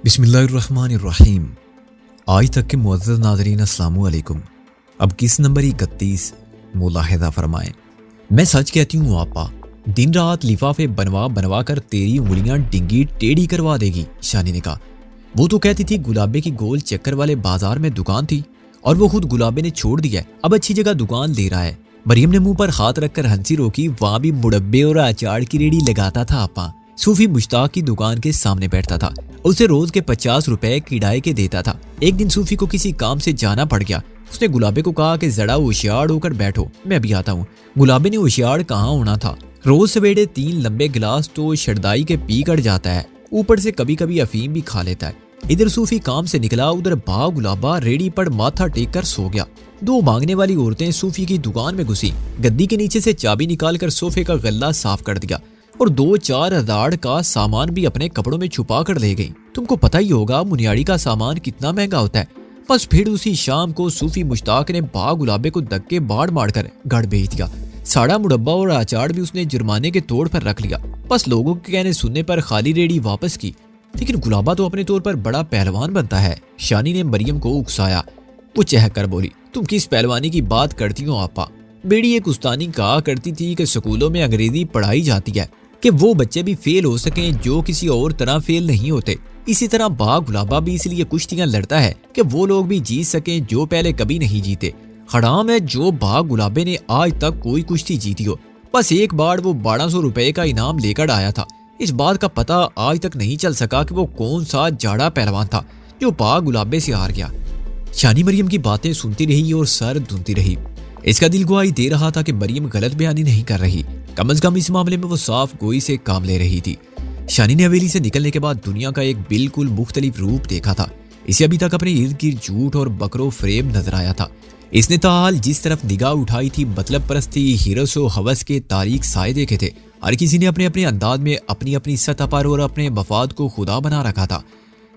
बिस्मिल्लाहिर्रहमानिर्रहीम। आज तक के मुअज़्ज़ज़ नाज़रीन अस्सलामु अलैकुम। अब किस नंबर 31 मुलाहिज़ा फरमाएं। मैं सच कहती हूँ आपा, दिन रात लिफाफे बनवा बनवा कर तेरी उंगलियां डिंगी टेढ़ी करवा देगी। शानी ने कहा। वो तो कहती थी गुलाबे की गोल चक्कर वाले बाजार में दुकान थी और वो खुद गुलाबे ने छोड़ दिया है, अब अच्छी जगह दुकान ले रहा है। मरियम ने मुंह पर हाथ रखकर हंसी रोकी। वहां भी मुड़ब्बे और अचार की रेडी लगाता था आपा। सूफी मुश्ताक की दुकान के सामने बैठता था, उसे रोज के 50 रुपए किराए के देता था। एक दिन सूफी को किसी काम से जाना पड़ गया। उसने गुलाबे को कहा कि जरा होशियार होकर बैठो, मैं अभी आता हूँ। गुलाबे ने होशियार कहाँ होना था, रोज सवेरे 3 लंबे गिलास तो शरदाई के पी कर जाता है, ऊपर से कभी कभी अफीम भी खा लेता है। इधर सूफी काम से निकला, उधर बा गुलाबा रेडी पर माथा टेक कर सो गया। 2 मांगने वाली औरतें सूफी की दुकान में घुसी, गद्दी के नीचे से चाबी निकालकर सोफे का गल्ला साफ कर दिया और 2-4 हज़ार का सामान भी अपने कपड़ों में छुपा कर ले गई। तुमको पता ही होगा मुनियाड़ी का सामान कितना महंगा होता है। बस फिर उसी शाम को सूफी मुश्ताक ने बा गुलाबे को धक्के बाढ़ मारकर घर भेज दिया। साड़ा मुरब्बा और अचार भी उसने जुर्माने के तौर पर रख लिया। बस लोगों के कहने सुनने पर खाली रेडी वापस की। लेकिन गुलाबा तो अपने तौर पर बड़ा पहलवान बनता है। शानी ने मरियम को उकसाया। वो चहक कर बोली, तुम किस पहलवानी की बात करती हो आपा? बेड़ी एक उस्तानी कहा करती थी कि स्कूलों में अंग्रेजी पढ़ाई जाती है कि वो बच्चे भी फेल हो सकें जो किसी और तरह फेल नहीं होते। इसी तरह बा गुलाबा भी इसलिए कुश्तियां लड़ता है कि वो लोग भी जीत सकें जो पहले कभी नहीं जीते। हराम है जो बा गुलाबे ने आज तक कोई कुश्ती जीती हो। बस एक बार वो 1200 रुपए का इनाम लेकर आया था। इस बात का पता आज तक नहीं चल सका कि वो कौन सा जाड़ा पहलवान था जो बा गुलाबे से हार गया। शानी मरियम की बातें सुनती रही और सर धुनती रही। इसका दिल गुआही दे रहा था कि मरियम गलत बयानी नहीं कर रही, कम से कम इस मामले में वो साफ गोई से काम ले रही थी। शानी ने हवेली से निकलने के बाद दुनिया का एक बिल्कुल मुख्तलिफ रूप देखा था। इसे अभी तक अपने इर्द गिर्द झूठ और बकरो फ्रेम नजर आया था। इसने ताहाल जिस तरफ निगाह उठाई थी मतलब परस्ती, हिरस और हवस के तारीख साए देखे थे। हर किसी ने अपने अपने अंदाज में अपनी अपनी सतह पर और अपने मफाद को खुदा बना रखा था।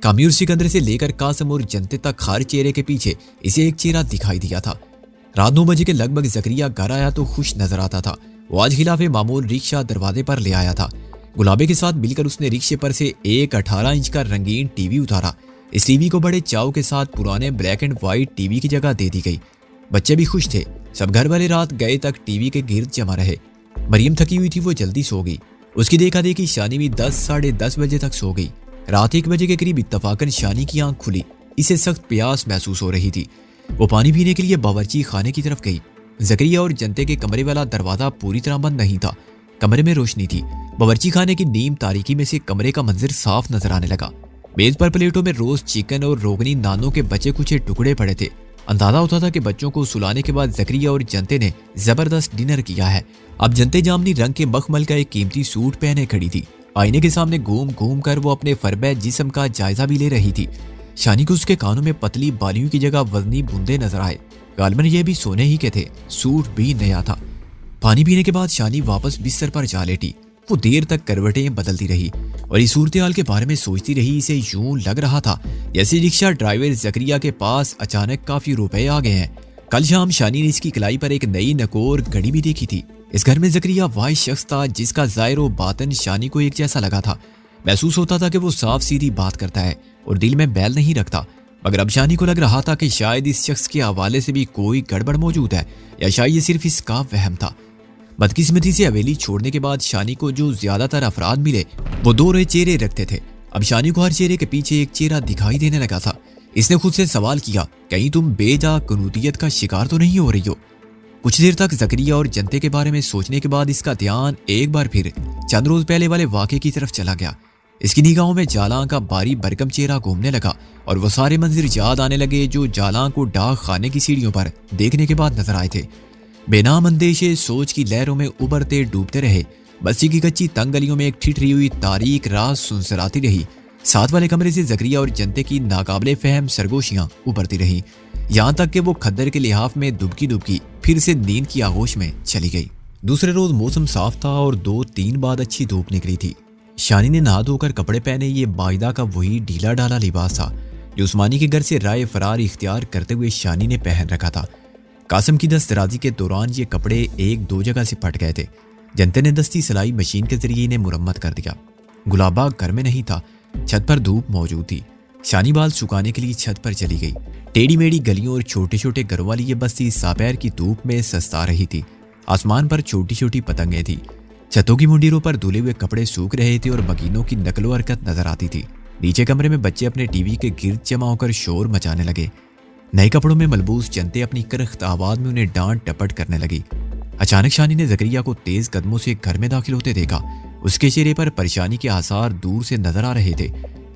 कामी और सिकंदर से लेकर कासम और जनते तक हर चेहरे के पीछे इसे एक चेहरा दिखाई दिया था। रात 9 बजे के लगभग जकरिया घर आया तो खुश नजर आता था। वो आज खिलाफे मामूल रिक्शा दरवाजे पर ले आया था। गुलाबे के साथ मिलकर उसने रिक्शे पर से एक 18 इंच का रंगीन टीवी उतारा। इस टीवी को बड़े चाव के साथ पुराने ब्लैक एंड व्हाइट टीवी की जगह दे दी गई। बच्चे भी खुश थे। सब घर वाले रात गए तक टीवी के गिर्द जमा रहे। मरियम थकी हुई थी, वो जल्दी सो गई। उसकी देखा देखी शानी भी 10 साढ़े 10 बजे तक सो गई। रात 1 बजे के करीब इत्तफाकन शानी की आंख खुली। इसे सख्त प्यास महसूस हो रही थी। वो पानी पीने के लिए बावर्ची खाने की तरफ गई। जकरिया और जनते के कमरे वाला दरवाजा पूरी तरह बंद नहीं था। कमरे में रोशनी थी। बावर्ची खाने की नीम तारीकी में से कमरे का मंजर साफ नजर आने लगा। मेज पर प्लेटों में रोस्ट चिकन और रोगनी नानों के बचे कुछ टुकड़े पड़े थे। अंदाजा होता था कि बच्चों को सुलाने के बाद जकरिया और जनते ने जबरदस्त डिनर किया है। अब जनते जामनी रंग के मखमल का एक कीमती सूट पहने खड़ी थी। आईने के सामने घूम घूम कर वो अपने फरबे जिस्म का जायजा भी ले रही थी। शानी को उसके कानों में पतली बालियों की जगह वजनी बूंदे नजर आए। गालमन ये भी सोने ही के थे। सूट भी नया था। पानी पीने के बाद शानी वापस बिस्तर पर जा लेटी। वो देर तक करवटें बदलती रही और इस सूरत-ए-हाल के बारे में सोचती रही। इसे यूं लग रहा था जैसे रिक्शा ड्राइवर जकरिया के पास अचानक काफी रुपए आ गए हैं। कल शाम शानी ने इसकी कलाई पर एक नई नकोर घड़ी भी देखी थी। इस घर में जकरिया वाहिद शख्स था जिसका ज़ाहिर व बातन शानी को एक जैसा लगा था। महसूस होता था कि वो साफ सीधी बात करता है और दिल में बैल नहीं रखता। मगर अब शानी को लग रहा था कि शायद इस शख्स के हवाले से भी कोई गड़बड़ मौजूद है या शायद ये सिर्फ इसका वहम था। बदकिस्मती से हवेली छोड़ने के बाद शानी को जो ज्यादातर अफराद मिले वो 2 चेहरे रखते थे। अब शानी को हर चेहरे के पीछे एक चेहरा दिखाई देने लगा था। इसने खुद से सवाल किया, कहीं तुम बेजा कनूतियत का शिकार तो नहीं हो रही हो? कुछ देर तक जकरिया और जनते के बारे में सोचने के बाद इसका ध्यान एक बार फिर चंद रोज पहले वाले वाक़े की तरफ चला गया। इसकी निगाहों में जालां का बारी बरकम चेहरा घूमने लगा और वो सारे मंजिर याद आने लगे जो जालां को डाक खाने की सीढ़ियों पर देखने के बाद नजर आए थे। बेनाम अंदेशे सोच की लहरों में उबरते डूबते रहे। बस्ती की कच्ची तंग गलियों में एक ठिठरी हुई तारीख रात सुनसराती रही। साथ वाले कमरे से जकरिया और जनते की नाकाबिले फहम सरगोशियां उभरती रही, यहाँ तक कि वो खद्दर के लिहाफ में दुबकी दुबकी फिर से नींद की आगोश में चली गई। दूसरे रोज मौसम साफ था और 2-3 बाद अच्छी धूप निकली थी। शानी ने नहा धोकर कपड़े पहने। ये बाइदा का वही ढीला ढाला लिबास था जो उस्मानी के घर से राय फरार इख्तियार करते हुए शानी ने पहन रखा था। कासम की दस्तराजी के दौरान ये कपड़े 1-2 जगह से फट गए थे। जनते ने दस्ती सिलाई मशीन के जरिए इन्हें मुरम्मत कर दिया। गुलाबा घर में नहीं था, छत पर धूप मौजूद थी। शानी बाल सुखाने के लिए छत पर चली गई। टेढ़ी मेढ़ी गलियों और छोटे छोटे घरों वाली ये बस्ती दोपहर की धूप में सस्ता रही थी। आसमान पर छोटी छोटी पतंगें थी। छतों की मुंडीरों पर धुले हुए कपड़े सूख रहे थे और मकीनों की नकलो हरकत नजर आती थी। नीचे कमरे में बच्चे अपने टीवी के गिर्द जमा होकर शोर मचाने लगे। नए कपड़ों में मलबूस जनते अपनी करख्त आवाज में उन्हें डांट टपट करने लगी। अचानक शानी ने जकरिया को तेज कदमों से घर में दाखिल होते देखा। उसके चेहरे पर परेशानी के आसार दूर से नजर आ रहे थे।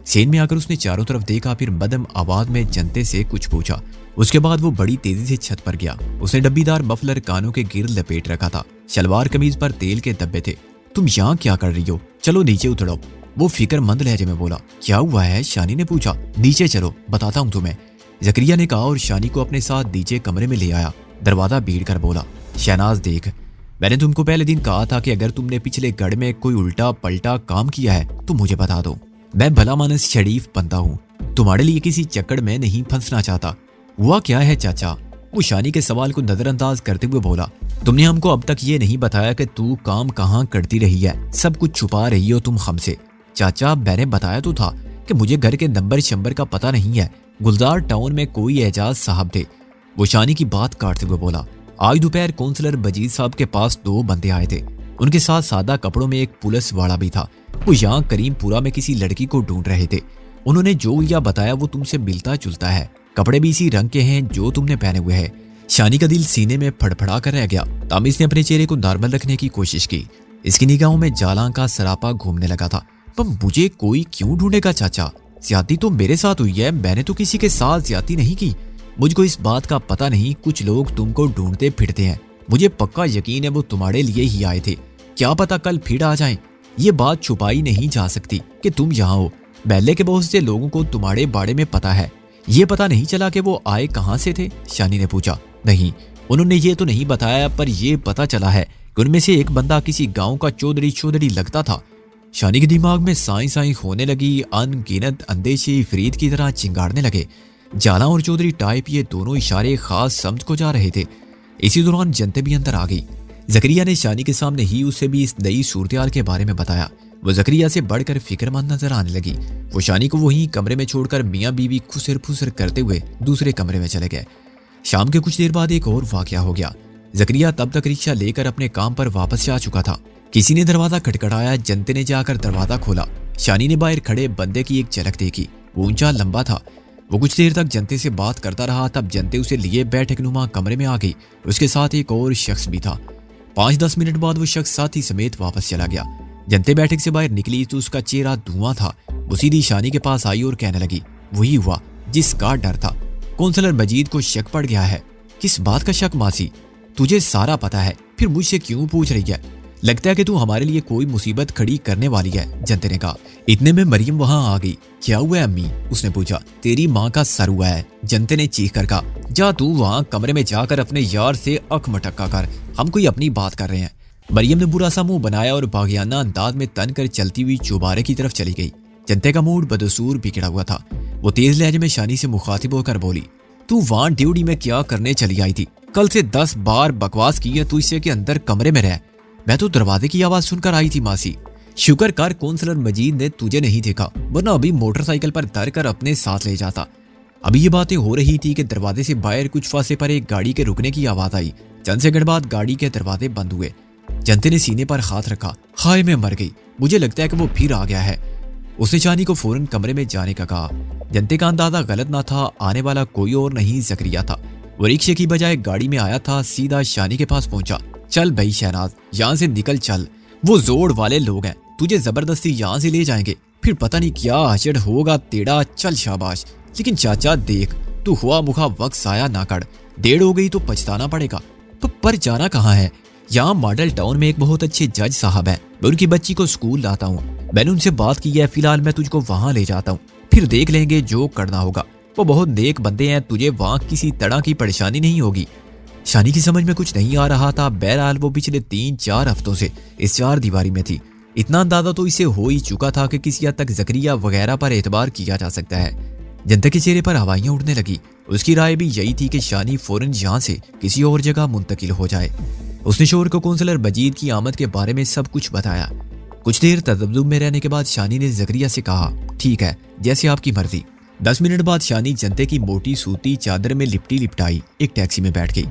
सेन में आकर उसने चारों तरफ देखा, फिर मदम आवाज में जनते से कुछ पूछा। उसके बाद वो बड़ी तेजी से छत पर गया। उसने डब्बीदार मफलर कानों के गिर्द लपेट रखा था। शलवार कमीज पर तेल के धब्बे थे। तुम यहाँ क्या कर रही हो? चलो नीचे उतरो, वो फिक्रमंद लहजे में बोला। क्या हुआ है? शानी ने पूछा। नीचे चलो, बताता हूँ तुम्हें, जकरिया ने कहा और शानी को अपने साथ नीचे कमरे में ले आया। दरवाजा भीड़ कर बोला, शहनाज देख, मैंने तुमको पहले दिन कहा था कि अगर तुमने पिछले गढ़ में कोई उल्टा पलटा काम किया है तो मुझे बता दो। मैं भला मानस शरीफ बंदा हूँ, तुम्हारे लिए किसी चक्कर में नहीं फंसना चाहता। हुआ क्या है चाचा? वो शानी के सवाल को नजरअंदाज करते हुए बोला। तुमने हमको अब तक ये नहीं बताया कि तू काम कहाँ करती रही है, सब कुछ छुपा रही हो तुम हमसे। चाचा, मैंने बताया तो था कि मुझे घर के नंबर शंबर का पता नहीं है। गुलजार टाउन में कोई एजाज साहब थे। वो शानी की बात काटते हुए बोला। आज दोपहर काउंसलर बजीद साहब के पास 2 बंदे आए थे। उनके साथ सादा कपड़ों में एक पुलिस वाला भी था। वो यहाँ करीमपुरा में किसी लड़की को ढूंढ रहे थे। उन्होंने जो या बताया वो तुमसे मिलता जुलता है। कपड़े भी इसी रंग के हैं जो तुमने पहने हुए हैं। शानी का दिल सीने में फड़फड़ा कर रह गया। तामिस ने अपने चेहरे को नॉर्मल रखने की कोशिश की। इसकी निगाहों में जालां का सरापा घूमने लगा था। पर मुझे कोई क्यों ढूंढेगा चाचा? ज्यादती तो मेरे साथ हुई है, मैंने तो किसी के साथ ज्यादती नहीं की। मुझको इस बात का पता नहीं, कुछ लोग तुमको ढूंढते फिरते हैं। मुझे पक्का यकीन है वो तुम्हारे लिए ही आए थे। क्या पता कल फिर आ जाएं। ये बात छुपाई नहीं जा सकती कि तुम यहाँ हो। महल्ले के बहुत से लोगों को तुम्हारे बारे में पता है। ये पता नहीं चला कि वो आए कहाँ से थे? शानी ने पूछा। नहीं, उन्होंने ये तो नहीं बताया, पर यह पता चला है कि उनमें से एक बंदा किसी गाँव का चौधरी लगता था। शानी के दिमाग में साई साई होने लगी। अनगिनत अंदेशे फरीद की तरह चिंगाड़ने लगे। जाला और चौधरी टाइप ये दोनों इशारे खास समझ को जा रहे थे। इसी दौरान जनते भी अंदर आ गई। जकरिया ने शानी के सामने ही उसे भी इस नई सूरत के बारे में बताया। वो जकरिया से बढ़कर फिक्रमंद नजर आने लगी। वो शानी को वहीं कमरे में छोड़कर मियाँ बीवी खुसर फुसर करते हुए दूसरे कमरे में चले गए। शाम के कुछ देर बाद एक और वाकया हो गया। जकरिया तब तक रिक्शा लेकर अपने काम पर वापस जा चुका था। किसी ने दरवाजा खटखटाया। जनते ने जाकर दरवाजा खोला। शानी ने बाहर खड़े बंदे की एक झलक देखी। वो ऊंचा लंबा था। वो कुछ देर तक जनते से बात करता रहा। तब जनते उसे लिए बैठकनुमा कमरे में आ गई। उसके साथ एक और शख्स भी था। 5-10 मिनट बाद वो शख्स साथी समेत वापस चला गया। जनते बैठक से बाहर निकली तो उसका चेहरा धुआं था। वो सीधी शानी के पास आई और कहने लगी, वही हुआ जिसका डर था। काउंसलर मजीद को शक पड़ गया है। किस बात का शक मासी? तुझे सारा पता है, फिर मुझसे क्यों पूछ रही है? लगता है कि तू हमारे लिए कोई मुसीबत खड़ी करने वाली है, जनते ने कहा। इतने में मरियम वहां आ गई। क्या हुआ है अम्मी? उसने पूछा। तेरी माँ का सर हुआ है, जनते ने चीख कर कहा। जा तू वहां कमरे में जाकर अपने यार से अख मटक्का कर, हम कोई अपनी बात कर रहे हैं। मरियम ने बुरा सा मुंह बनाया और बागियाना अंदाज में तन कर चलती हुई चौबारे की तरफ चली गई। जनते का मूड बदसूर बिगड़ा हुआ था। वो तेज लहजे में शानी से मुखातिब होकर बोली, तू वहां ड्यूटी में क्या करने चली आई थी? कल से 10 बार बकवास की है तू इससे के अंदर कमरे में रह। मैं तो दरवाजे की आवाज सुनकर आई थी मासी। शुक्र कर काउंसलर मजीद ने तुझे नहीं देखा, वरना अभी मोटरसाइकिल पर धर कर अपने साथ ले जाता। अभी ये बातें हो रही थी कि दरवाजे से बाहर कुछ फासले पर एक गाड़ी के रुकने की आवाज आई। चंद सेकंड बाद गाड़ी के दरवाजे बंद हुए। जनते ने सीने पर हाथ रखा। हाय मैं मर गई, मुझे लगता है कि वो फिर आ गया है। उसने शानी को फौरन कमरे में जाने का कहा। जनते का अंदाजा गलत ना था, आने वाला कोई और नहीं जकरिया था। वो रिक्शे की बजाय गाड़ी में आया था, सीधा शानी के पास पहुंचा। चल भाई शहनाज, यहाँ से निकल चल। वो जोड़ वाले लोग हैं, तुझे जबरदस्ती यहाँ से ले जाएंगे, फिर पता नहीं क्या हचड़ होगा तेरा। चल शाबाश। लेकिन चाचा देख, तू हुआ मुखा वक्त आया ना कर, देर हो गई तो पछताना पड़ेगा। पर जाना कहाँ है? यहाँ मॉडल टाउन में एक बहुत अच्छे जज साहब हैं, मैं उनकी बच्ची को स्कूल लाता हूँ। मैंने उनसे बात की है, फिलहाल मैं तुझको वहां ले जाता हूँ, फिर देख लेंगे जो करना होगा। वो बहुत नेक बंदे हैं, तुझे वहां किसी तरह की परेशानी नहीं होगी। शानी की समझ में कुछ नहीं आ रहा था। बहरहाल वो पिछले 3-4 हफ्तों से इस 4 दीवारी में थी। इतना अंदाजा तो इसे हो ही चुका था कि किसी हद तक जकरिया वगैरह पर एतबार किया जा सकता है। जनता के चेहरे पर हवाइयां उड़ने लगी। उसकी राय भी यही थी कि शानी फौरन यहाँ से किसी और जगह मुंतकिल हो जाए। उसने शोर को काउंसलर मजीद की आमद के बारे में सब कुछ बताया। कुछ देर तदब्जुब में रहने के बाद शानी ने जकरिया से कहा, ठीक है, जैसे आपकी मर्जी। 10 मिनट बाद शानी जनते की मोटी सूती चादर में लिपटी लिपटाई एक टैक्सी में बैठ गई।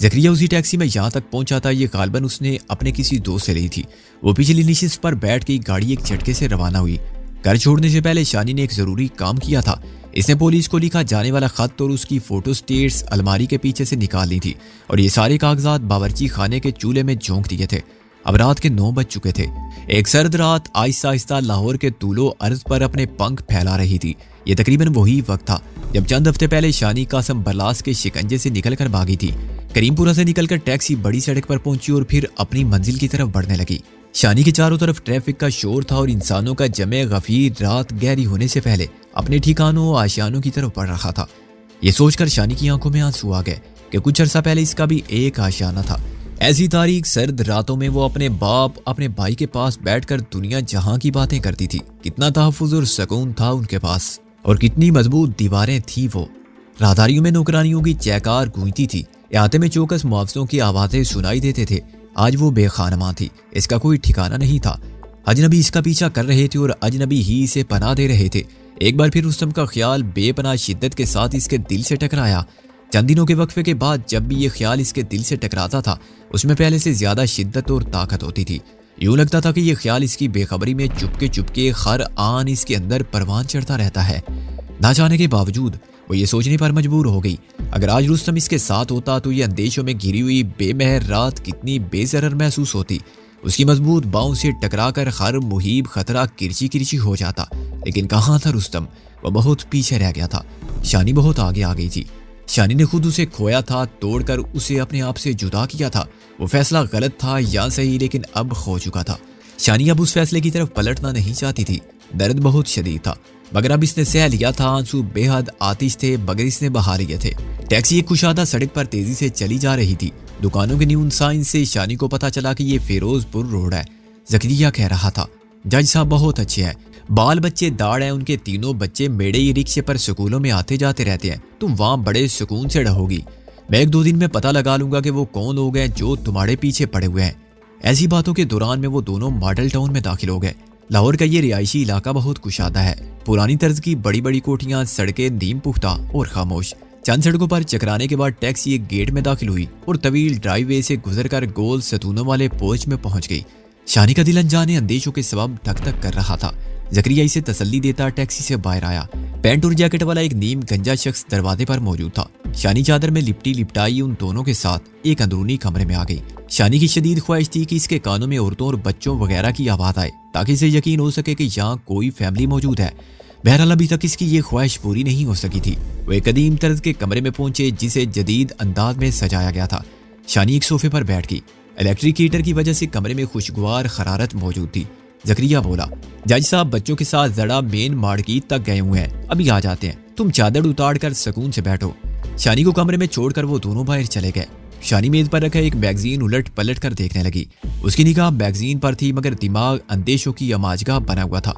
ज़करिया उसी टैक्सी में यहाँ तक पहुंचा था, ये गालबन उसने अपने किसी दोस्त से ली थी। वो पिछली नशिस्त पर बैठ गई, गाड़ी एक झटके से रवाना हुई। घर छोड़ने से पहले शानी ने एक जरूरी काम किया था। इसने पुलिस को लिखा जाने वाला खत और उसकी फोटो स्टेट्स अलमारी के पीछे से निकाल ली थी और ये सारे कागजात बावर्ची खाने के चूल्हे में झोंक दिए थे। अब रात के 9 बज चुके थे। एक सर्द रात आहिस्ता आहिस्ता लाहौर के तूलो अर्ज पर अपने पंख फैला रही थी। ये तकरीबन वही वक्त था जब चंद हफ्ते पहले शानी कासम बरलास के शिकंजे से निकलकर भागी थी। करीमपुरा से निकलकर टैक्सी बड़ी सड़क पर पहुंची और फिर अपनी मंजिल की तरफ बढ़ने लगी। शानी के चारों तरफ ट्रैफिक का शोर था और इंसानों का जमे गफीर रात गहरी होने से पहले अपने ठिकानों और आशियानों की तरफ बढ़ रहा था। ये सोचकर शानी की आंखों में आंसू आ गए कि कुछ अर्सा पहले इसका भी एक आशियाना था। ऐसी तारीख सर्द रातों में वो अपने बाप अपने भाई के पास बैठकर दुनिया जहां की बातें करती थी। कितना तहफ्फुज़ और सुकून था उनके पास और कितनी मजबूत दीवारें थी वो। राहदारियों में नौकरानियों की चहकार गूंजती थी, अहाते में चौकस मुआवजों की आवाजें सुनाई देते थे। आज वो बेखानमा थी, इसका कोई ठिकाना नहीं था। अजनबी इसका पीछा कर रहे थे और अजनबी ही इसे पनाह दे रहे थे। एक बार फिर रुस्तम का ख्याल बेपनाह शिद्दत के साथ इसके दिल से टकराया। चंद दिनों के वक्फे के बाद जब भी ये ख्याल इसके दिल से टकराता था उसमें पहले से ज्यादा शिद्दत और ताकत होती थी। यूं लगता था कि ये ख्याल इसकी बेखबरी में चुपके चुपके हर आन इसके अंदर परवान चढ़ता रहता है। ना चाहने के बावजूद वो ये सोचने पर मजबूर हो गई, अगर आज रुस्तम इसके साथ होता तो ये अंदेशों में घिरी हुई बेमहर रात कितनी बेजरर महसूस होती। उसकी मजबूत बाहों से टकराकर हर मुहीब खतरा किरची किरची हो जाता। लेकिन कहाँ था रुस्तम? वो बहुत पीछे रह गया था। शानी बहुत आगे आ गई थी। शानी ने खुद उसे खोया था, तोड़कर उसे अपने आप से जुदा किया था। वो फैसला गलत था या सही, लेकिन अब खो चुका था। शानी अब उस फैसले की तरफ पलटना नहीं चाहती थी। दर्द बहुत शदीद था मगर अब इसने सह लिया था। आंसू बेहद आतिश थे मगर इसने बहा लिए थे। टैक्सी एक कुशादा सड़क पर तेजी से चली जा रही थी। दुकानों के न्यून साइन से शानी को पता चला कि ये फिरोजपुर रोड है। ज़करिया कह रहा था, जज साहब बहुत अच्छे हैं, बाल बच्चे दाढ़ हैं, उनके तीनों बच्चे मेड़े ही रिक्शे पर स्कूलों में आते जाते रहते हैं। तुम वहाँ बड़े सुकून से रहोगी। मैं 1-2 दिन में पता लगा लूंगा कि वो कौन लोग हैं जो तुम्हारे पीछे पड़े हुए हैं। ऐसी बातों के दौरान में वो दोनों मॉडल टाउन में दाखिल हो गए। लाहौर का ये रिहायशी इलाका बहुत कुशादा है। पुरानी तर्ज की बड़ी बड़ी कोठियां, सड़कें नीम पुख्ता और खामोश। चंद सड़कों पर चकराने के बाद टैक्सी एक गेट में दाखिल हुई और तवील ड्राइववे से गुजरकर गोल सतूनों वाले पोर्च में पहुंच गई। शानी का दिल अनजाने अंदेशों के सबब धक धक कर रहा था। ज़करिया इसे तसल्ली देता टैक्सी से बाहर आया। पैंट और जैकेट वाला एक नीम गंजा शख्स दरवाजे पर मौजूद था। शानी चादर में लिपटी लिपटाई उन दोनों के साथ एक अंदरूनी कमरे में आ गई। शानी की शदीद ख्वाहिश थी कि इसके कानों में औरतों और बच्चों वगैरह की आवाज आए ताकि इसे यकीन हो सके कि यहाँ कोई फैमिली मौजूद है। बहरहाल अभी तक इसकी ये ख्वाहिश पूरी नहीं हो सकी थी। वो एक कदीम तर्ज के कमरे में पहुंचे जिसे जदीद अंदाज में सजाया गया था। शानी एक सोफे पर बैठ गई। इलेक्ट्रिक हीटर की वजह से कमरे में खुशगवार खरारत मौजूद थी। ज़करिया बोला, जज साहब बच्चों के साथ जरा मेन मार्केट तक गए हुए हैं, अभी आ जाते हैं। तुम चादर उतार कर सुकून से बैठो। शानी को कमरे में छोड़कर वो दोनों बाहर चले गए। शानी मेज पर रखा एक मैगजीन उलट पलट कर देखने लगी। उसकी निगाह मैगजीन पर थी मगर दिमाग अंदेशों की अमाजगाह बना हुआ था।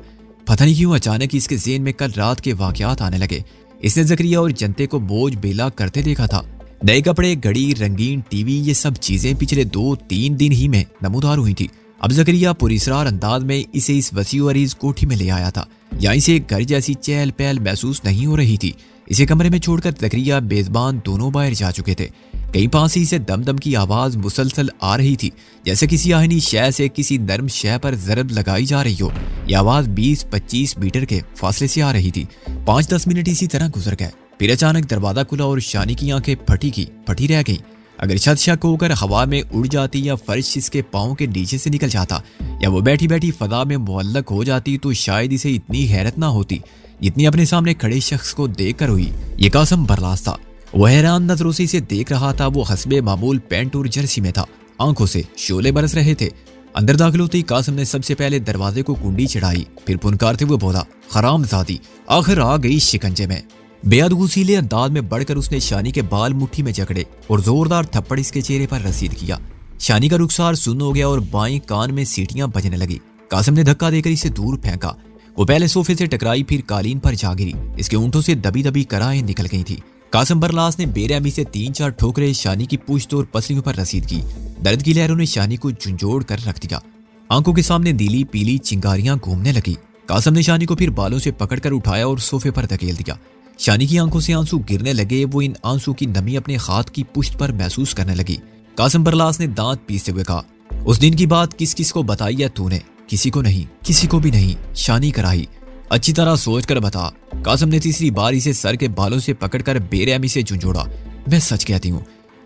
पता नहीं क्यों अचानक इसके ज़हन में कल रात के वाकयात आने लगे। इसने ज़करिया और जनते को बोझ बेला करते देखा था। नए कपड़े, घड़ी, रंगीन टीवी, ये सब चीजें पिछले 2-3 दिन ही में नमूदार हुई थी। अब ज़करिया पुरिसरार अंदाज में इसे इस वसीउ अरीज कोठी में ले आया था। यहाँ इसे घर जैसी चहल पहल महसूस नहीं हो रही थी। इसे कमरे में छोड़कर ज़करिया बेज़बान दोनों बाहर जा चुके थे। कहीं पास ही से दम दम की आवाज मुसलसल आ रही थी, जैसे किसी आहनी शय से किसी नर्म शय पर जरब लगाई जा रही हो। यह आवाज 20-25 मीटर के फासले से आ रही थी। 5-10 मिनट इसी तरह गुजर गए। फिर अचानक दरवाजा खुला और शानी की आंखें फटी रह गई। अगर छत शक होकर हवा में उड़ जाती या फर्श इसके पाँव के नीचे से निकल जाता या वो बैठी बैठी फदा में मुअल्लक हो जाती तो शायद इसे इतनी हैरत ना होती जितनी अपने सामने खड़े शख्स को देख कर हुई। ये कासम बरलास था। वो हैरान नजरों से इसे देख रहा था। वो हस्बे मामूल पैंट और जर्सी में था। आंखों से शोले बरस रहे थे। अंदर दाखिल होते ही कासम ने सबसे पहले दरवाजे को कुंडी चढ़ाई, फिर पुनकारते हुए बोला, हरामजादी, आखिर आ गई शिकंजे में। बेहद गुस्सीले अंदाज में बढ़कर उसने शानी के बाल मुट्ठी में जकड़े और जोरदार थप्पड़ इसके चेहरे पर रसीद किया। शानी का रुखसार सुन्न हो गया और बाएं कान में सीटियां बजने लगी। कासम ने धक्का देकर इसे दूर फेंका। वो पहले सोफे से टकराई, फिर कालीन पर जा गिरी। इसके ऊंटों से दबी दबी कराहें निकल गई थी। कासम बरलास ने बेरहमी से 3-4 ठोकरें शानी की पुश्त और पसलियों पर रसीद की। दर्द की लहरों ने शानी को झुंझोड़ कर रख दिया। आंखों के सामने नीली पीली चिंगारियां घूमने लगी। कासम ने शानी को फिर बालों से पकड़कर उठाया और सोफे पर धकेल दिया। शानी की आंखों से आंसू गिरने लगे। वो इन आंसू की नमी अपने हाथ की पुश्त पर महसूस करने लगी। कासिम बरलास ने दांत पीसते हुए कहा, उस दिन की बात किस किस को बताई है तूने? किसी को नहीं, किसी को भी नहीं। शानी कराही, अच्छी तरह सोच कर बता। कासिम ने तीसरी बार इसे सर के बालों से पकड़कर बेरहमी से झुंझोड़ा। मैं सच कहती हूँ।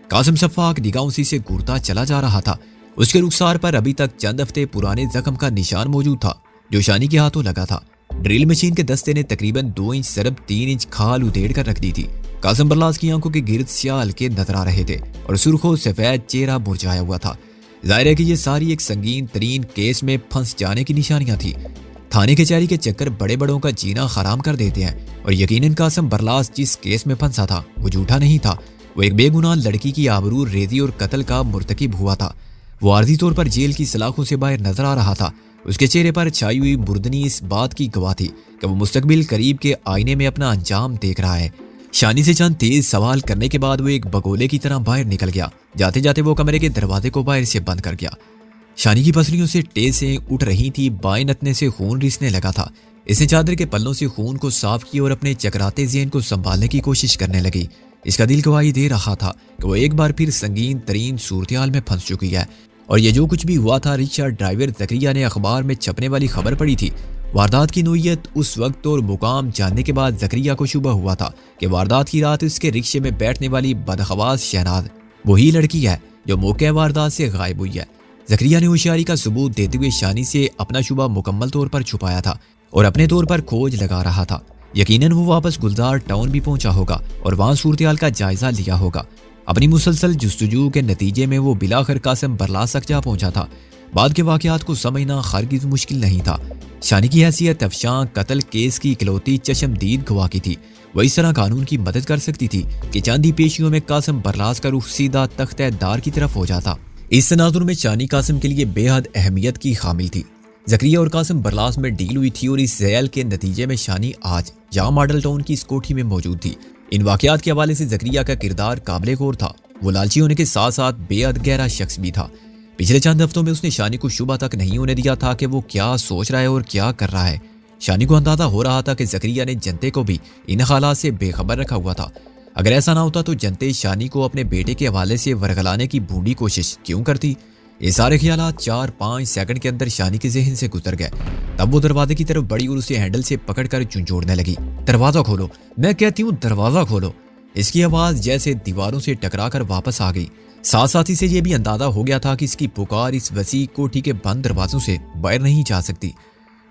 कासिम शफाक निगाहों से घूरता चला जा रहा था। उसके रुखसार पर अभी तक चंद हफ्ते पुराने जख्म का निशान मौजूद था जो शानी के हाथों लगा था। ड्रिल मशीन के दस्ते ने तकरीबन 2 इंच सरब 3 इंच खाल उधेड़ कर रख दी थी। कासिम बरलास की आंखों के गिर्द स्याल के नजर आ रहे थे और सुर्खों सफेद चेहरा मुरझाया हुआ था। जाहिर है कि ये सारी एक संगीन तरीन केस में फंस जाने की निशानियां थी। थाने कचहरी के चक्कर बड़े बड़ों का जीना हराम कर देते हैं और यकीनन कासिम बरलास जिस केस में फंसा था वो झूठा नहीं था। वो एक बेगुनाह लड़की की आबरू रेजी और कत्ल का मुर्तकिब हुआ था। वो आर्जी तौर पर जेल की सलाखों से बाहर नजर आ रहा था। उसके चेहरे पर छाई हुई बुर्दनी इस बात की गवाह थी कि वो मुस्तकबिल करीब के आईने में अपना अंजाम देख रहा है। शानी से चंद तेज सवाल करने के बाद वो एक बगोले की तरह बाहर निकल गया। जाते जाते वो कमरे के दरवाजे को बाहर से बंद कर गया। शानी की पसलियों से टेसें उठ रही थी। बाएं नतने से खून रिसने लगा था। इसने चादर के पल्लों से खून को साफ किया और अपने चकराते ज़हन को संभालने की कोशिश करने लगी। इसका दिल गवाही दे रहा था कि वो एक बार फिर संगीन तरीन सूरत-ए-हाल में फंस चुकी है और ये जो कुछ भी हुआ था रिक्शा ड्राइवर जकरिया ने अखबार में छपने वाली खबर पड़ी थी। वारदात की नोयत उस वक्त और मुकाम जानने के बाद जकरिया को शुबह हुआ था कि वारदात की रात उसके रिक्शे में बैठने वाली बदहवास शहनाज वही लड़की है जो मौके वारदात से गायब हुई है। जकरिया ने होशियारी का सबूत देते हुए शानी से अपना शुबह मुकम्मल तौर पर छुपाया था और अपने तौर पर खोज लगा रहा था। यकीनन वो वापस गुलजार टाउन भी पहुंचा होगा और वहां सूरत-ए-हाल का जायजा लिया होगा। अपनी मुसलसल जुस्तजू के नतीजे में वो बिलाखिर कासिम बरलास तक जा पहुंचा था। बाद के वाकयात को समझना हरगिज़ मुश्किल नहीं था। शानी की हैसियत अफशां कत्ल केस की इकलौती चशमदीद गवाह की थी। वो इस तरह कानून की मदद कर सकती थी कि चांदी पेशियों में कासिम बरलास का रुख सीधा तख्तेदार की तरफ हो जाता। इस तनाजुर में शानी कासिम के लिए बेहद अहमियत की हामिल थी। जकरिया और कासिम बरलास में डील हुई थी और इस ज़ैल के नतीजे में शानी आज यहाँ मॉडल टाउन की इस कोठी में मौजूद थी। इन वाकयात के हवाले से जकरिया का किरदार काबिल गौर था। वो लालची होने के साथ साथ बेहद गहरा शख्स भी था। पिछले चंद हफ्तों में उसने शानी को शुबह तक नहीं होने दिया था कि वो क्या सोच रहा है और क्या कर रहा है। शानी को अंदाजा हो रहा था कि जकरिया ने जनते को भी इन हालात से बेखबर रखा हुआ था। अगर ऐसा ना होता तो जनते शानी को अपने बेटे के हवाले से वरगलाने की बूढ़ी कोशिश क्यों करती। ये सारे ख्यालात 4-5 सेकंड के अंदर शानी के जहन से गुजर गए। तब वो दरवाजे की तरफ बढ़ी और उसे हैंडल से पकड़कर झुंझोड़ने लगी। दरवाजा खोलो, मैं कहती हूँ दरवाजा खोलो। इसकी आवाज जैसे दीवारों से टकरा कर वापस आ गई। साथ साथ इसे यह भी अंदाजा हो गया था कि इसकी पुकार इस वसी कोठी के बंद दरवाजों से बाहर नहीं जा सकती।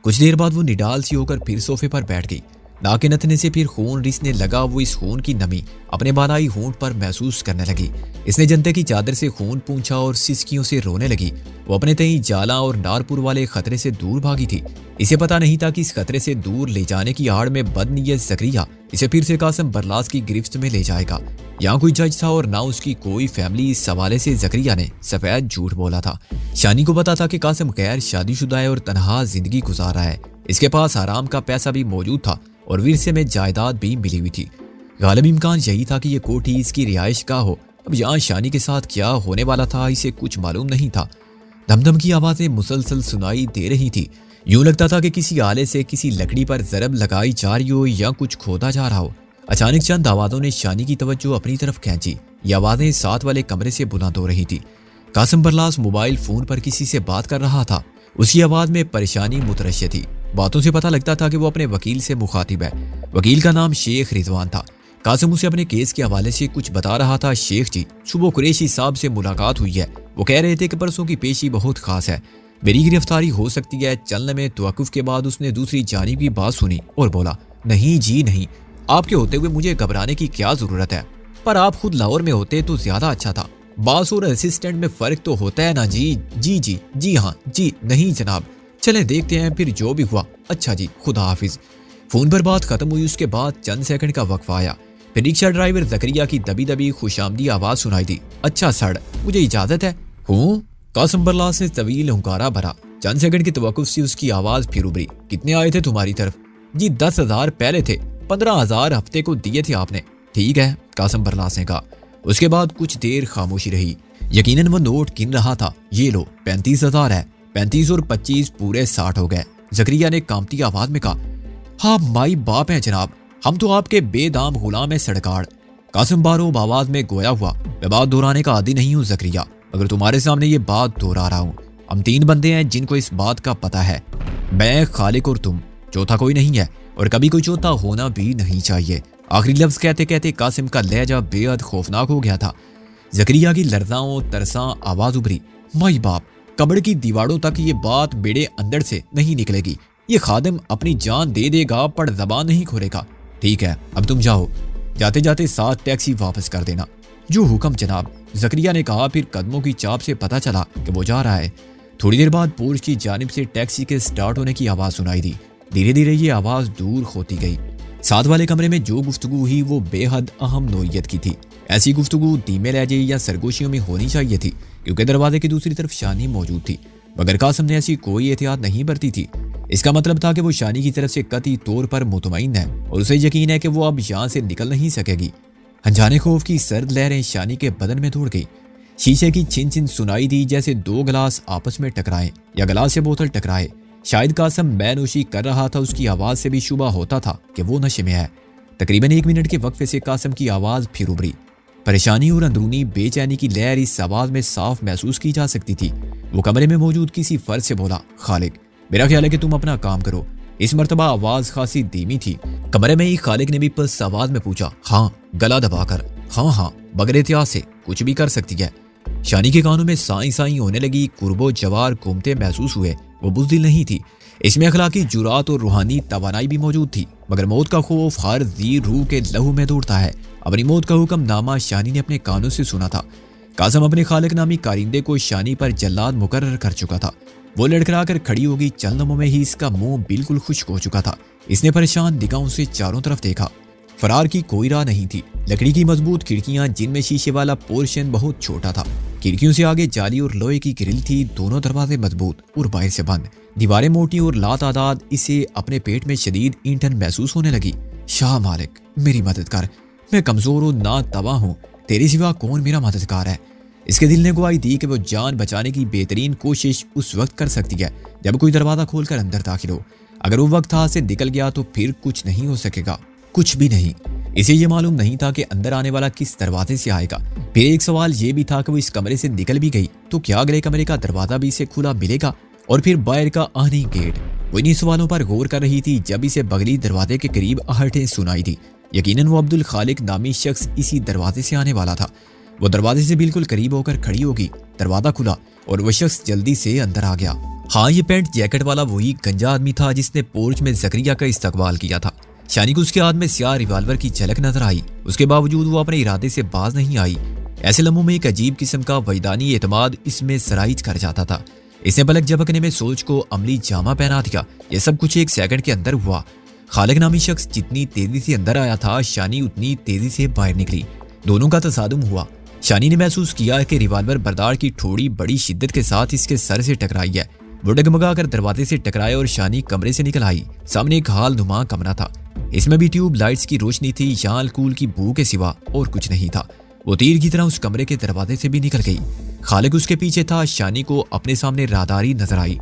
कुछ देर बाद वो निडाल सी होकर फिर सोफे पर बैठ गई। नाक नथने से फिर खून रिसने लगा। वो इस खून की नमी अपने बालाई होंठ पर महसूस करने लगी। इसने जनते की चादर से खून पूंछा और सिसकियों से रोने लगी। वो अपने तई जाला और नारपुर वाले खतरे से दूर भागी थी। इसे पता नहीं था कि इस खतरे से दूर ले जाने की आड़ में बदनीयत जकरिया इसे फिर से कासिम बरलास की गिरफ्त में ले जाएगा। यहाँ कोई जज था और ना उसकी कोई फैमिली। इस सवाले से जकरिया ने सफेद झूठ बोला था। शानी को पता था कि कासिम गैर शादीशुदा है और तनहा जिंदगी गुजार रहा है। इसके पास आराम का पैसा भी मौजूद था और विरसे में जायदाद भी मिली हुई थी। गालिब इम्कान यही था कि ये कोठी इसकी रिहाइश गाह हो। अब यहाँ शानी के साथ क्या होने वाला था इसे कुछ मालूम नहीं था। धमधम की आवाजें मुसलसल सुनाई दे रही थी। यूं लगता था कि किसी आले से किसी लकड़ी पर जरब लगाई जा रही हो या कुछ खोदा जा रहा हो। अचानक चंद आवाजों ने शानी की तवज्जो अपनी तरफ खींची। ये आवाजें साथ वाले कमरे से बुलंद हो रही थी। कासिम बरलास मोबाइल फोन पर किसी से बात कर रहा था। उसकी आवाज में परेशानी मुतरश्य थी। बातों से पता लगता था कि वो अपने वकील से मुखातिब है। वकील का नाम शेख रिजवान था। कासिम उसे अपने केस के हवाले से कुछ बता रहा था। शेख जी, सुबह कुरैशी साहब से मुलाकात हुई है। वो कह रहे थे कि परसों की पेशी बहुत खास है, मेरी गिरफ्तारी हो सकती है। चलने में तवक्कुफ के बाद उसने दूसरी जानिब की बात सुनी और बोला, नहीं जी नहीं, आपके होते हुए मुझे घबराने की क्या जरूरत है, पर आप खुद लाहौर में होते तो ज्यादा अच्छा था। बास और असिस्टेंट में फर्क तो होता है ना जी। जी जी जी हाँ जी नहीं जनाब, चले देखते हैं फिर जो भी हुआ। अच्छा जी, खुदा हाफिज। फोन पर बात खत्म हुई। उसके बाद चंद सेकंड का वक्फा आया। फिर रिक्शा ड्राइवर जकरिया की दबी दबी खुशामदी आवाज सुनाई दी। अच्छा सर, मुझे इजाजत है। हूँ? कासिम बरलास ने तवील हुंकारा भरा। चंद सेकंड की तवक्कुफ से उसकी आवाज फिर उभरी। कितने आए थे तुम्हारी तरफ? जी 10,000 पहले थे, 15,000 हफ्ते को दिए थे आपने। ठीक है, कासिम बरलास ने कहा। उसके बाद कुछ देर खामोशी रही। यकीनन वो नोट गिन रहा था। ये लो 35,000 है, 35 और 25 पूरे 60 हो गए। जकरिया ने कांपती आवाज में कहा, हाँ माई बाप है जनाब, हम तो आपके बेदाम गुलाम है सड़काड़। कासिम बारोब आवाज में गोया हुआ, मैं बात दोहराने का आदी नहीं हूँ जकरिया, मगर तुम्हारे सामने ये बात दोहरा रहा हूँ। हम 3 बंदे हैं जिनको इस बात का पता है, मैं, खालिक और तुम, चौथा कोई नहीं है और कभी कोई चौथा होना भी नहीं चाहिए। आखिरी लफ्ज कहते कहते कासिम का लहजा बेहद खौफनाक हो गया था। जकरिया की लर्जाओं तरसा आवाज उभरी, माई बाप, कब्र की दीवारों तक ये बात बेड़े अंदर से नहीं निकलेगी। ये खादिम अपनी जान दे देगा पर जबान नहीं खोलेगा। ठीक है, अब तुम जाओ, जाते जाते 7 टैक्सी वापस कर देना। जो हुक्म जनाब, जकरिया ने कहा। फिर कदमों की चाप से पता चला कि वो जा रहा है। थोड़ी देर बाद पोर्च की जानिब से टैक्सी के स्टार्ट होने की आवाज सुनाई दी। धीरे धीरे ये आवाज दूर होती गई। साथ वाले कमरे में जो गुफ्तगू हुई वो बेहद अहम नोयत की थी। ऐसी गुफ्तगू धीमे लहजे या सरगोशियों में होनी चाहिए थी, क्योंकि दरवाजे की दूसरी तरफ शानी मौजूद थी, मगर कासिम ने ऐसी कोई एहतियात नहीं बरती थी। इसका मतलब था कि वो शानी की तरफ से कतई तौर पर मुतमईन है और उसे यकीन है कि वो अब यहाँ से निकल नहीं सकेगी। अनजाने खौफ की सर्द लहरें शानी के बदन में दौड़ गई। शीशे की छिन छिन सुनाई दी, जैसे 2 गिलास आपस में टकराए या गिलास से बोतल टकराए। शायद कासिम मैनोशी कर रहा था, उसकी आवाज से भी शुबा होता था कि वो नशे में है। तकरीबन 1 मिनट के वक्फे से कासिम की आवाज फिर उभरी। परेशानी और अंदरूनी बेचैनी की लहर इस आवाज में साफ महसूस की जा सकती थी। वो कमरे में मौजूद किसी फर्द से बोला, खालिक, मेरा ख्याल है कि तुम अपना काम करो। इस मर्तबा आवाज खासी धीमी थी। कमरे में ही खालिक ने भी पस आवाज में पूछा, हाँ, गला दबाकर, हाँ, बगैर एहतियात से कुछ भी कर सकती है। शानी के कानों में साई साई होने लगी, कुर्बो जवार घूमते महसूस हुए। वो बुज़दिल नहीं थी, इसमें अखलाकी जुरात और रूहानी तवानाई भी मौजूद थी, मगर मौत का खौफ हर जी रूह के लहू में दौड़ता है। अपनी मौत का हुक्मनामा शानी ने अपने कानों से सुना था। कासिम अपने खालिक नामी कारिंदे को शानी पर जल्लाद मुकर्रर कर चुका था। वो लड़खड़ा कर खड़ी होगी, चंद लम्हों में ही इसका मुंह बिल्कुल खुश्क हो चुका था। इसने परेशान निगाहों से चारों तरफ देखा। फरार की कोई राह नहीं थी। लकड़ी की मजबूत खिड़कियां, जिनमें शीशे वाला पोर्शन बहुत छोटा था। खिड़कियों से आगे जाली और लोहे की ग्रिल थी। दोनों दरवाजे मजबूत और बाहर से बंद। दीवारें मोटी और लातादाद। इसे अपने पेट में शदीद ईंधन महसूस होने लगी। शाह मालिक, मेरी मदद कर, मैं कमजोर और ना तवा हूँ, तेरे सिवा कौन मेरा मददगार है। इसके दिल ने गवाही दी कि वो जान बचाने की बेहतरीन कोशिश उस वक्त कर सकती है जब कोई दरवाजा खोलकर अंदर दाखिल हो। अगर वो वक्त हाथ से निकल गया तो फिर कुछ नहीं हो सकेगा, कुछ भी नहीं। इसे ये मालूम नहीं था कि अंदर आने वाला किस दरवाजे से आएगा। फिर एक सवाल ये भी था कि वो इस कमरे से निकल भी गई तो क्या अगले कमरे का दरवाजा भी इसे खुला मिलेगा, और फिर बाहर का आनी गेट। वो इन्हीं सवालों पर गौर कर रही थी जब इसे बगली दरवाजे के करीब आहटें सुनाई दी। यकीनन वो अब्दुल खालिक नामी शख्स इसी दरवाजे से आने वाला था। वो दरवाजे से बिल्कुल करीब होकर खड़ी होगी। दरवाजा खुला और वो शख्स जल्दी से अंदर आ गया। हाँ, ये पैंट जैकेट वाला वही गंजा आदमी था जिसने पोर्च में जकरिया का इस्तकबाल किया था। शानी को उसके हाथ में स्याह रिवाल्वर की झलक नजर आई। उसके बावजूद वो अपने इरादे से बाज नहीं आई। ऐसे लम्हों में एक अजीब किस्म का वैदानी एतमाद इसमें सराइज कर जाता था। इसने पलक झपकने में सोच को अमली जामा पहना दिया। यह सब कुछ 1 सेकंड के अंदर हुआ। खालिक नामी शख्स जितनी तेजी से अंदर आया था, शानी उतनी तेजी से बाहर निकली। दोनों का तसादुम हुआ। शानी ने महसूस किया कि रिवाल्वर बरदार की ठोड़ी बड़ी शिद्दत के साथ इसके सर से टकराई है। वो डगमगाकर दरवाजे से टकराए और शानी कमरे से निकल आई। सामने एक हाल नुमा कमरा था। इसमें भी ट्यूब लाइट्स की रोशनी थी। यहाँ अल्कोहल की बू के सिवा और कुछ नहीं था। वो तीर की तरह उस कमरे के दरवाजे से भी निकल गई। खालिक उसके पीछे था। शानी को अपने सामने राहदारी नजर आई।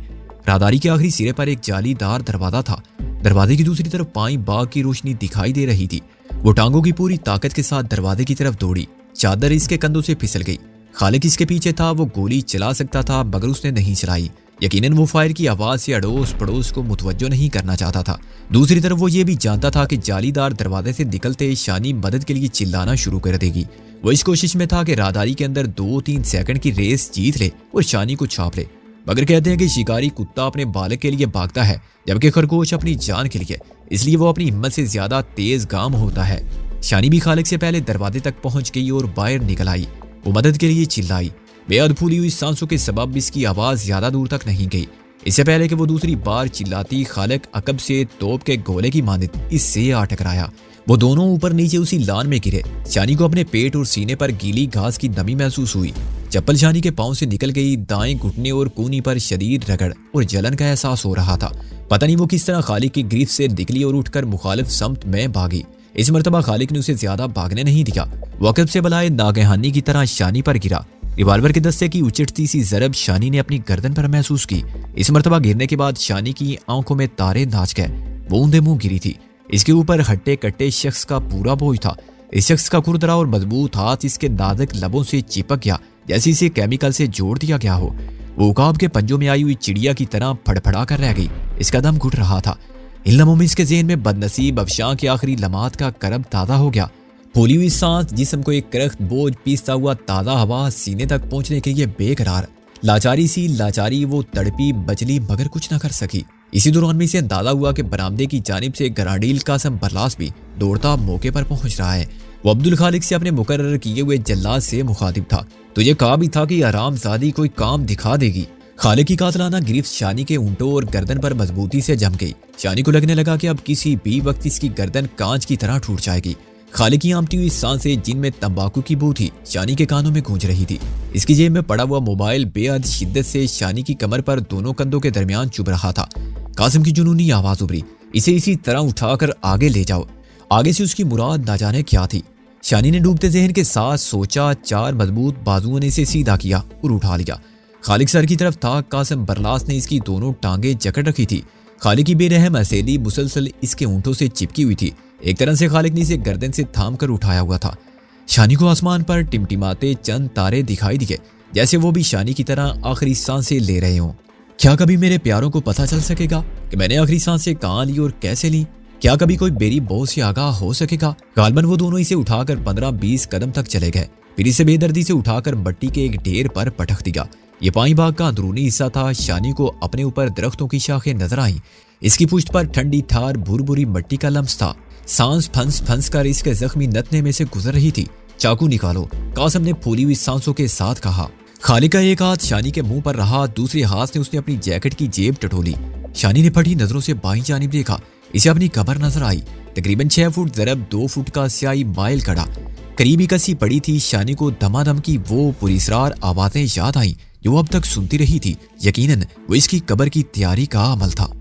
राहदारी के आखिरी सिरे पर एक जालीदार दरवाजा था। दरवाजे की दूसरी तरफ पाई बाग की रोशनी दिखाई दे रही थी। वो टांगों की पूरी ताकत के साथ दरवाजे की तरफ दौड़ी। चादर इसके कंधों से फिसल गई। खालिक इसके पीछे था। वो गोली चला सकता था मगर उसने नहीं चलाई। यकीनन वो फायर की आवाज से अड़ोस पड़ोस को मुतवज्जो नहीं करना चाहता था। दूसरी तरफ वो ये भी जानता था कि जालीदार दरवाजे से निकलते शानी मदद के लिए चिल्लाना शुरू कर देगी। वो इस कोशिश में था कि राहदारी के अंदर 2-3 सेकंड की रेस जीत ले और शानी को छाप ले। मगर कहते हैं कि शिकारी कुत्ता अपने बालक के लिए भागता है जबकि खरगोश अपनी जान के लिए, इसलिए वो अपनी हिम्मत से ज्यादा तेज गाम होता है। शानी भी खालिक से पहले दरवाजे तक पहुंच गई और बाहर निकल आई। वो मदद के लिए चिल्लाई। बेहद फूली हुई सांसों के सबब इसकी आवाज ज्यादा दूर तक नहीं गई। इससे पहले कि वो दूसरी बार चिल्लाती, खालिक अकब से तोप के गोले की मानित इससे आ टकराया। वो दोनों ऊपर नीचे उसी लान में गिरे। शानी को अपने पेट और सीने पर गीली घास की नमी महसूस हुई। चप्पल शानी के पांव से निकल गई। दाएं घुटने और कूनी पर शदीद रगड़ और जलन का एहसास हो रहा था। पता नहीं वो किस तरह खालिक की गिरफ्त से निकली और उठकर मुखालिफ समत में भागी। इस मर्तबा खालिक ने उसे ज्यादा भागने नहीं दिया। वक़्त से बलाए नागहानी की तरह शानी पर गिरा। रिवाल्वर के दस्ते की उचटती सी जरब शानी ने अपनी गर्दन पर महसूस की। इस मर्तबा गिरने के बाद शानी की आंखों में तारे नाच गए। वो ऊंधे मुंह गिरी थी। इसके ऊपर हट्टे कट्टे शख्स का पूरा बोझ था। इस शख्स का खुरदरा और मजबूत हाथ इसके नाजुक लबों से चिपक गया, जैसे इसे केमिकल से जोड़ दिया गया हो। वो उकाब के पंजों में आई हुई चिड़िया की तरह फड़फड़ा कर रह गई। इसका दम घुट रहा था। इन लम्हों में इसके ज़हन में बदनसीब अफशां के आखिरी लम्हात का करब ताज़ा हो गया। फूली हुई सांस, जिस्म को एक करख्त बोझ पीसता हुआ ताज़ा हवा सीने तक पहुंचने के लिए बेकरार। लाचारी सी लाचारी, वो तड़पी बचली मगर कुछ न कर सकी। इसी दौरान में इसे अंदाजा हुआ कि बरामदे की जानिब से गराडील कासम बरलास भी दौड़ता मौके पर पहुंच रहा है। वो अब्दुल खालिक से अपने मुकर्रर किए हुए जल्लाद से मुखातिब था। तुझे कहा भी था कि आरामजादी कोई काम दिखा देगी। खालिक की कातलाना गिरफ्त शानी के ऊंटों और गर्दन पर मजबूती से जम गई। शानी को लगने लगा कि अब किसी भी वक्त इसकी गर्दन कांच की तरह टूट जाएगी। खालिक की आमटी हुई सांसें, जिनमें तंबाकू की बू थी, शानी के कानों में गूंज रही थी। इसकी जेब में पड़ा हुआ मोबाइल बेहद शिद्दत से शानी की कमर पर दोनों कंधों के दरमियान चुभ रहा था। कासिम की जुनूनी आवाज उभरी, इसे इसी तरह उठाकर आगे ले जाओ। आगे से उसकी मुराद ना जाने क्या थी। शानी ने डूबते जहन के साथ सोचा। 4 मजबूत बाजुओं ने इसे सीधा किया और उठा लिया। खालिक सर की तरफ था। कासिम बरलास ने इसकी दोनों टांगे जकड़ रखी थी। खालिक की बेरहम हथेली मुसलसल इसके ऊंटों से चिपकी हुई थी। एक तरह से खालिक ने इसे गर्दन से थाम कर उठाया हुआ था। शानी को आसमान पर टिमटिमाते चंद तारे दिखाई दिए, जैसे वो भी शानी की तरह आखिरी सांसें ले रहे हों। क्या कभी मेरे प्यारों को पता चल सकेगा कि मैंने आखिरी सांसें कहाँ ली और कैसे ली? क्या कभी कोई मेरी बहुत से आगाह हो सकेगा? गालबन वो दोनों इसे उठाकर 15-20 कदम तक चले गए। फिर इसे बेदर्दी से उठाकर मट्टी के एक ढेर पर पटक दिया। ये पाई बाग का अंदरूनी हिस्सा था। शानी को अपने ऊपर दरख्तों की शाखें नजर आईं। इसकी पुश्त पर ठंडी ठार भुरभुरी मट्टी का लम्स था। सांस फंस फंस कर इसके जख्मी नतने में से गुजर रही थी। चाकू निकालो, कासिम ने फूली हुई सांसों के साथ कहा। खालिक का एक हाथ शानी के मुंह पर रहा, दूसरे हाथ से उसने अपनी जैकेट की जेब टटोली। शानी ने फटी नजरों से बाईं जानिब देखा। इसे अपनी कबर नजर आई। तकरीबन 6 फुट ज़रब 2 फुट का स्याही माइल कड़ा करीबी कसी पड़ी थी। शानी को दमादम की वो पुरिसरार आवाजें याद आईं जो अब तक सुनती रही थी। यकीनन वो इसकी कबर की तैयारी का अमल था।